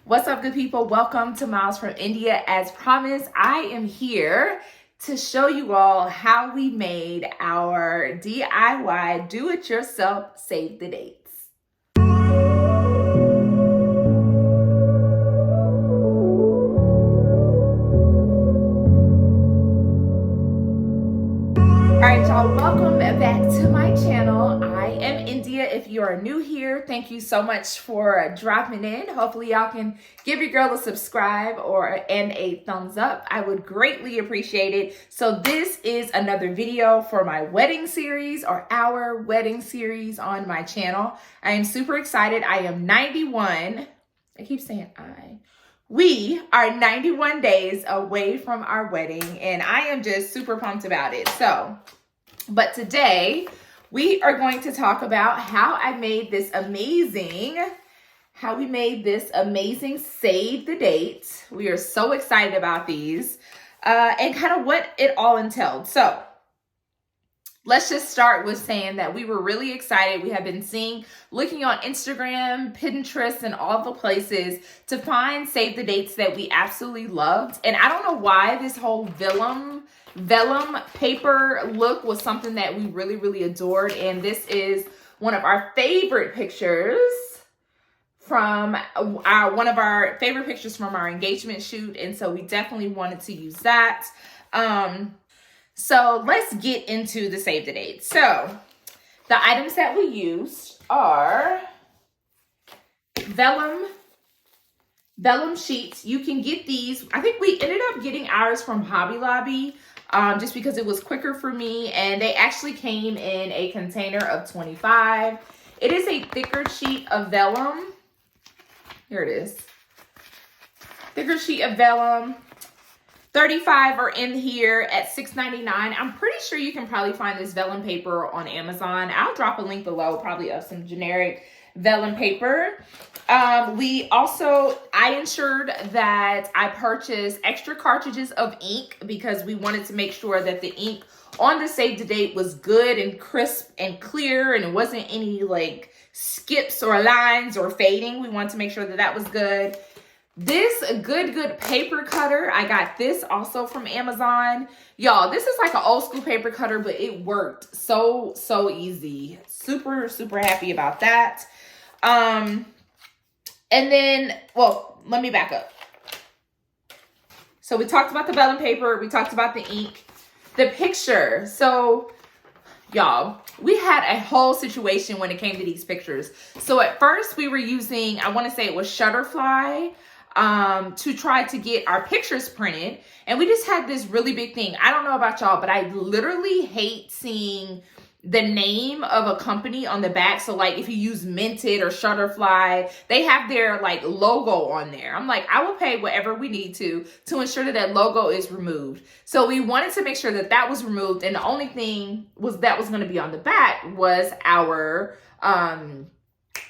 What's up, good people? Welcome to Miles from India. As promised, I am here to show you all how we made our DIY do-it-yourself save the dates. All right, y'all, welcome back to my channel. I am India. If you are new here, thank you so much for dropping in. Hopefully y'all can give your girl a subscribe and a thumbs up. I would greatly appreciate it. So this is another video for my wedding series, or our wedding series on my channel. I am super excited. I am 91. I keep saying I. We are 91 days away from our wedding, and I am just super pumped about it. But today we are going to talk about how we made this amazing save the date. We are so excited about these and kind of what it all entailed. So let's just start with saying that we were really excited. We have been looking on Instagram, Pinterest, and all the places to find save the dates that we absolutely loved. And I don't know why this whole vellum paper look was something that we really adored. And this is one of our favorite pictures from one of our favorite pictures from our engagement shoot. And so we definitely wanted to use that. So let's get into the save the date. So the items that we used are vellum sheets. You can get these. I think we ended up getting ours from Hobby Lobby just because it was quicker for me. And they actually came in a container of 25. It is a thicker sheet of vellum. Here it is. Thicker sheet of vellum. 35 are in here at $6.99. I'm pretty sure you can probably find this vellum paper on Amazon. I'll drop a link below probably of some generic vellum paper. I ensured that I purchased extra cartridges of ink because we wanted to make sure that the ink on the save the date was good and crisp and clear, and it wasn't any like skips or lines or fading. We wanted to make sure that that was good. This good paper cutter, I got this also from Amazon. Y'all, this is like an old school paper cutter, but it worked so easy. Super happy about that. And then, well, let me back up. So we talked about the vellum paper. We talked about the ink. The picture. So, y'all, we had a whole situation when it came to these pictures. So at first we were using, I want to say it was Shutterfly, to try to get our pictures printed. And we just had this really big thing. I don't know about y'all, but I literally hate seeing the name of a company on the back. So like if you use Minted or Shutterfly, they have their like logo on there. I'm like, I will pay whatever we need to ensure that that logo is removed. So we wanted to make sure that that was removed. And the only thing that was going to be on the back was our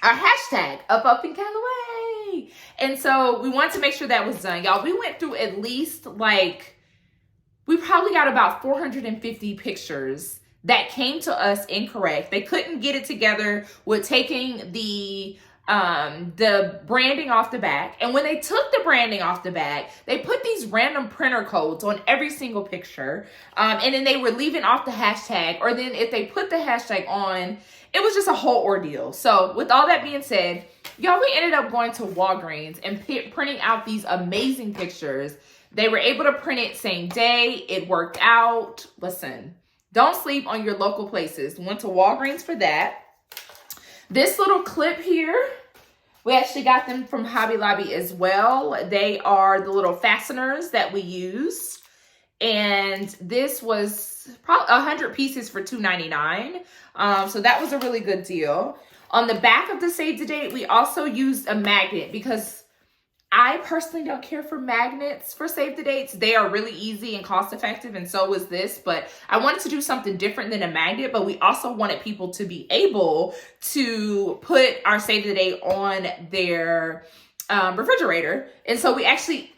hashtag up and Callaway. And so we wanted to make sure that was done. Y'all, we went through at least we probably got about 450 pictures that came to us incorrect. They couldn't get it together with taking the branding off the back. And when they took the branding off the back, they put these random printer codes on every single picture. And then they were leaving off the hashtag, or then if they put the hashtag on, it was just a whole ordeal. So with all that being said, y'all, we ended up going to Walgreens and printing out these amazing pictures. They were able to print it same day. It worked out. Listen, don't sleep on your local places. Went to Walgreens for that. This little clip here, we actually got them from Hobby Lobby as well. They are the little fasteners that we use. And this was probably 100 pieces for $2.99. So that was a really good deal. On the back of the save the date, we also used a magnet because I personally don't care for magnets for save the dates. They are really easy and cost effective, and so was this. But I wanted to do something different than a magnet, but we also wanted people to be able to put our save the date on their refrigerator. And so we actually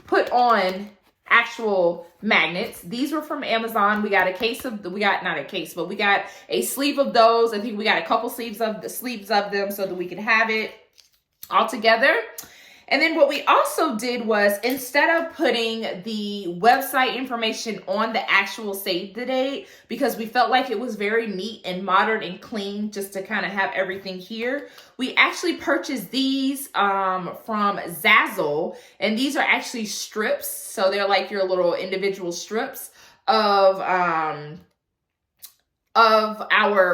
put on actual magnets. These were from Amazon. We got we got a sleeve of those. I think we got a couple sleeves of them so that we could have it all together. And then what we also did was, instead of putting the website information on the actual save the date, because we felt like it was very neat and modern and clean just to kind of have everything here, we actually purchased these from Zazzle. And these are actually strips. So they're like your little individual strips of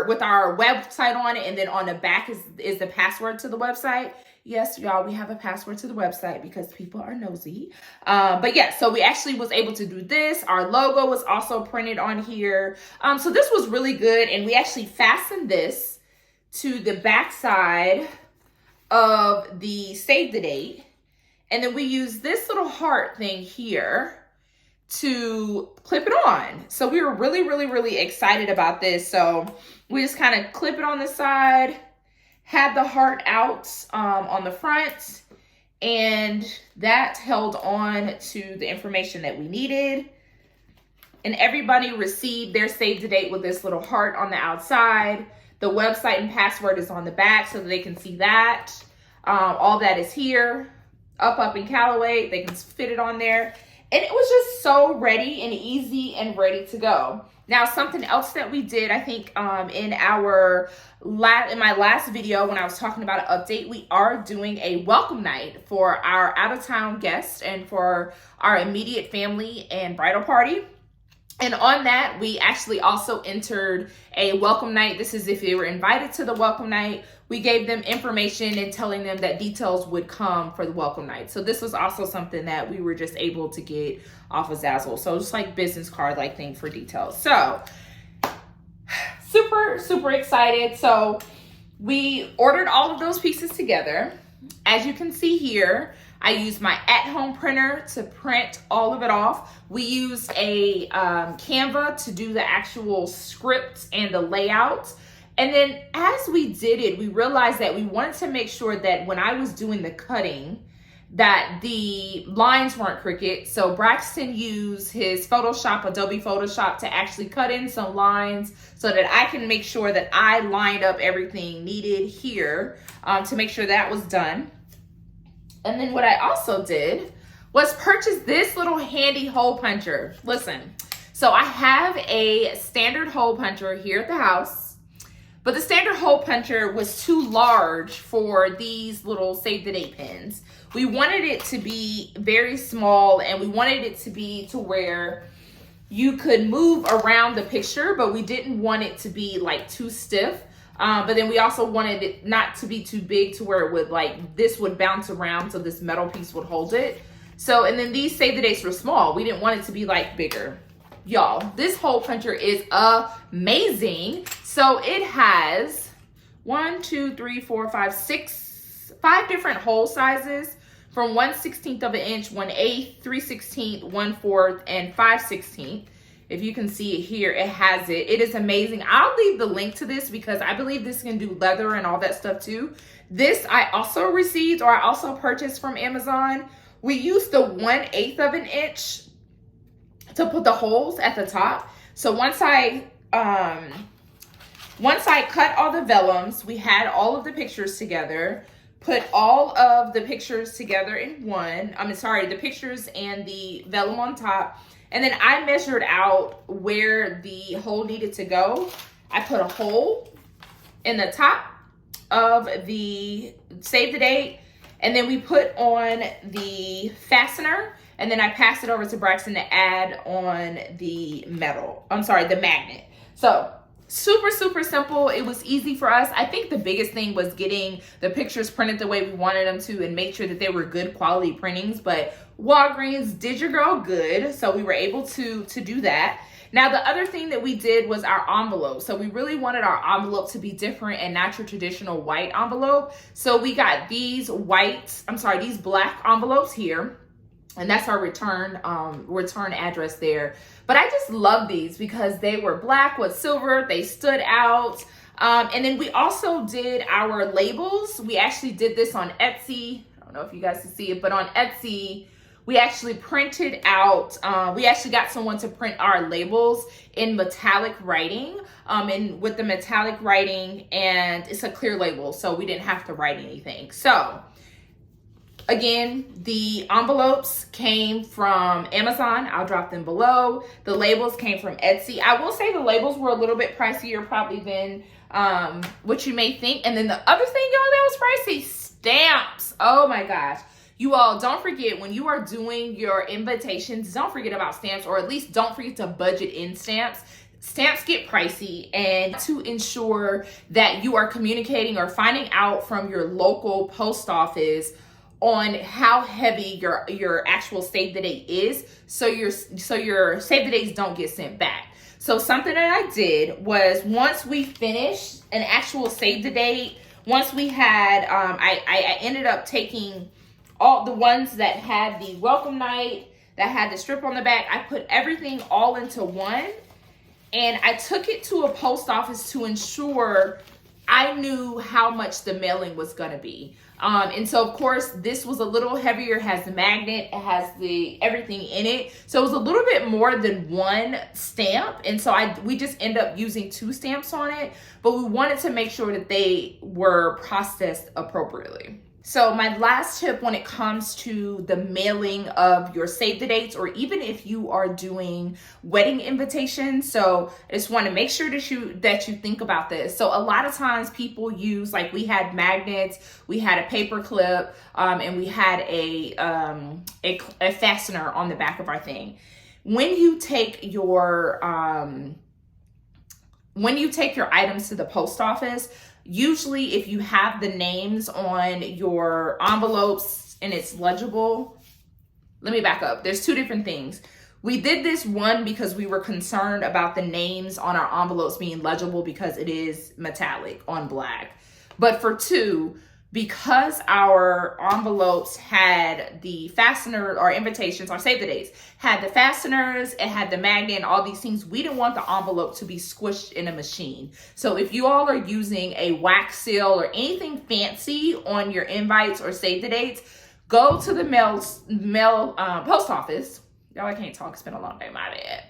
with our website on it, and then on the back is the password to the website. Yes, y'all, we have a password to the website because people are nosy. But yeah, so we actually was able to do this. Our logo was also printed on here. So this was really good, and we actually fastened this to the back side of the save the date, and then we use this little heart thing here to clip it on. So we were really, really, really excited about this. So we just kind of clip it on the side, had the heart out on the front, and that held on to the information that we needed. And everybody received their save the date with this little heart on the outside. The website and password is on the back so that they can see that. All that is here, up in Callaway. They can fit it on there. And it was just so ready and easy and ready to go. Now, something else that we did, I think in my last video when I was talking about an update, we are doing a welcome night for our out-of-town guests and for our immediate family and bridal party. And on that, we actually also entered a welcome night. This is if they were invited to the welcome night. We gave them information and telling them that details would come for the welcome night. So this was also something that we were just able to get off of Zazzle. So just like business card like thing for details. So super, super excited. So we ordered all of those pieces together. As you can see here, I used my at-home printer to print all of it off. We used a Canva to do the actual script and the layout. And then as we did it, we realized that we wanted to make sure that when I was doing the cutting, that the lines weren't crooked. So Braxton used his Adobe Photoshop to actually cut in some lines so that I can make sure that I lined up everything needed here to make sure that was done. And then what I also did was purchase this little handy hole puncher. Listen, so I have a standard hole puncher here at the house, but the standard hole puncher was too large for these little save the date pins. We wanted it to be very small, and we wanted it to be to where you could move around the picture, but we didn't want it to be like too stiff. But then we also wanted it not to be too big to where it would this would bounce around so this metal piece would hold it. So, and then these save the dates were small. We didn't want it to be bigger. Y'all, this hole puncher is amazing. So it has 5 different hole sizes from 1/16 of an inch, 1/8, 3/16, 1/4, and 5/16. If you can see it here, it has it. It is amazing. I'll leave the link to this because I believe this can do leather and all that stuff too. This I also received, or I also purchased from Amazon. We used the 1/8 of an inch to put the holes at the top. So once I cut all the vellums, we had all of the pictures together, put all of the pictures together in one. The pictures and the vellum on top. And then I measured out where the hole needed to go. I put a hole in the top of the save the date, and then we put on the fastener, and then I passed it over to Braxton to add on the magnet. So super, super simple. It was easy for us. I think the biggest thing was getting the pictures printed the way we wanted them to and make sure that they were good quality printings. But Walgreens did your girl good, so we were able to do that. Now, the other thing that we did was our envelope. So we really wanted our envelope to be different and not your traditional white envelope. So we got these black envelopes here. And that's our return address there. But I just love these because they were black with silver. They stood out. And then we also did our labels. We actually did this on Etsy. I don't know if you guys can see it, but on Etsy, we actually printed out, we actually got someone to print our labels in metallic writing, and with the metallic writing, and it's a clear label, so we didn't have to write anything. So Again, the envelopes came from Amazon. I'll drop them below. The labels came from Etsy. I will say the labels were a little bit pricier probably than what you may think. And then the other thing, y'all, that was pricey, stamps. Oh my gosh. You all, don't forget, when you are doing your invitations, don't forget about stamps, or at least don't forget to budget in stamps. Stamps get pricey, and to ensure that you are communicating or finding out from your local post office on how heavy your actual save the date is, so your save the dates don't get sent back. So something that I did was, once we finished an actual save the date, once we had I ended up taking all the ones that had the welcome night, that had the strip on the back, I put everything all into one, and I took it to a post office to ensure I knew how much the mailing was going to be. And so, of course, this was a little heavier. It has the magnet, it has the everything in it. So it was a little bit more than one stamp. And so we just end up using 2 stamps on it. But we wanted to make sure that they were processed appropriately. So my last tip when it comes to the mailing of your save the dates, or even if you are doing wedding invitations, so I just want to make sure that you think about this. So a lot of times people use, like, we had magnets, we had a paper clip, and we had a fastener on the back of our thing. When you take your items to the post office, usually if you have the names on your envelopes and it's legible, let me back up. There's 2 different things. We did this, one, because we were concerned about the names on our envelopes being legible because it is metallic on black. But for 2, because our envelopes had the fastener, or invitations, or save the dates, had the fasteners, it had the magnet, and all these things, we didn't want the envelope to be squished in a machine. So if you all are using a wax seal or anything fancy on your invites or save the dates, go to the post office. Y'all, I can't talk, it's been a long day, my bad.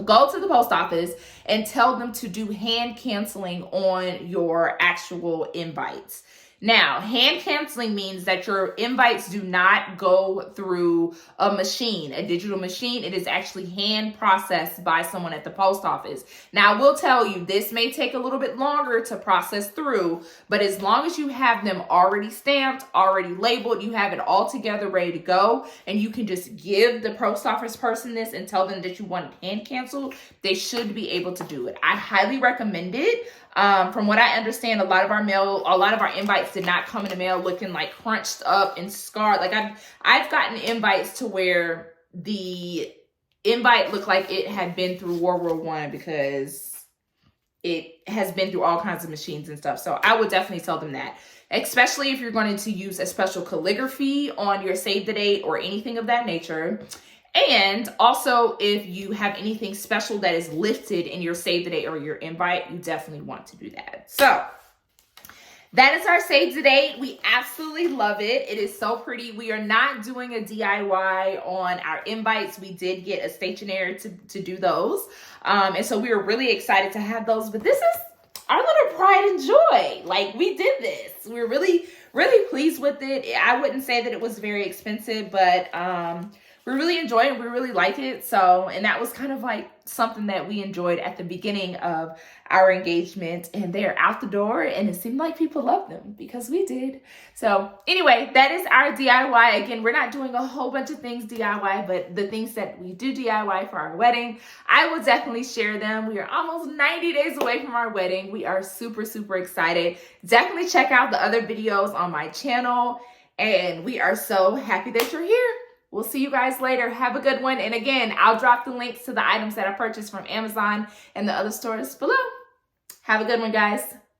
Go to the post office and tell them to do hand canceling on your actual invites. Now, hand canceling means that your invites do not go through a machine, a digital machine. It is actually hand processed by someone at the post office. Now, I will tell you, this may take a little bit longer to process through, but as long as you have them already stamped, already labeled, you have it all together ready to go, and you can just give the post office person this and tell them that you want it hand canceled, they should be able to do it. I highly recommend it. From what I understand, a lot of our invites did not come in the mail looking like crunched up and scarred. Like I've gotten invites to where the invite looked like it had been through World War I because it has been through all kinds of machines and stuff. So I would definitely tell them that, especially if you're going to use a special calligraphy on your save the date or anything of that nature. And also, if you have anything special that is listed in your save the date or your invite, you definitely want to do that. So that is our save the date. We absolutely love it. It is so pretty. We are not doing a DIY on our invites. We did get a stationery to do those. And so we were really excited to have those. But this is our little pride and joy. Like, we did this. We're really, really pleased with it. I wouldn't say that it was very expensive, but we really enjoy it. We really like it. So, and that was kind of like something that we enjoyed at the beginning of our engagement, and they're out the door, and it seemed like people loved them because we did. So anyway, that is our DIY. Again, we're not doing a whole bunch of things DIY, but the things that we do DIY for our wedding, I will definitely share them. We are almost 90 days away from our wedding. We are super, super excited. Definitely check out the other videos on my channel, and we are so happy that you're here. We'll see you guys later. Have a good one. And again, I'll drop the links to the items that I purchased from Amazon and the other stores below. Have a good one, guys.